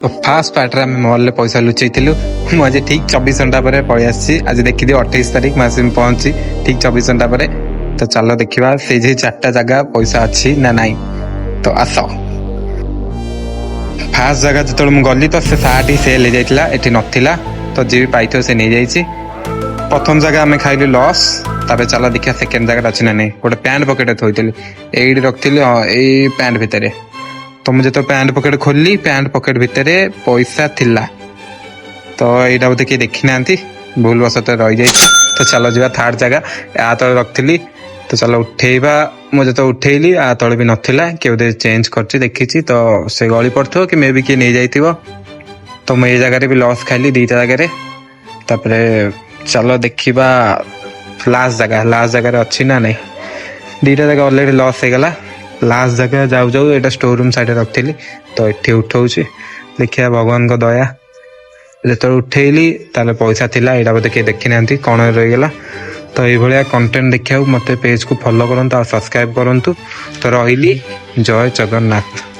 तो fast part में mall में पैसा लुचेलु मुझे ठीक 24 घंटा पर पलि आसी आज देखी 28 तारीख मैं पहुंची ठीक 24 घंटा पर। तो चलो देखा से 4टा जगह पैसा अच्छी ना नाई। तो आस फास्ट जगह जो मुझे गली तो से सार्ट सेल हो जाता ये नाला तो जी भी पाई से नहीं जाइए। प्रथम जगह आम खाइलु लॉस तापर चलो देखिए सेकेंड जगह अच्छी ना नहीं गोटे पैंट पकेट थोड़ी ये रखी हाँ ये पैंट भितर। तो मुझे तो पैंट पकेट खोलली पैंट पकेट भितर पैसा थिला तो यहाँ बोधे किए देखी ना भूल वश तो रही जाए। तो चलो जा थर्ड जगह आ तले रखी तो चलो उठेबा मुझे तो उठेली आ तले भी नाला किए बोधे चेंज कर देखी तो से गली पड़ो कि मे भी किए नहीं जाइए। तो मुझे जगह भी लॉस खाइली 2टा जगह तापर चलो देखा लास्ट जगह अच्छी ना नहीं 2टा जगह अलरेडी लॉस हो गला। लास्ट जगह जाऊ जाऊ ये स्टोर रूम साइड रखी तो ये उठाऊँ देखिए भगवान को दया जो उठेली ताले पैसा थिला यहाँ बोधे किए देखी ना कौन रहीगला। तो ये कंटेंट देखा मत पेज को फॉलो करूँ सब्सक्राइब करूँ। तो रही जय जगन्नाथ।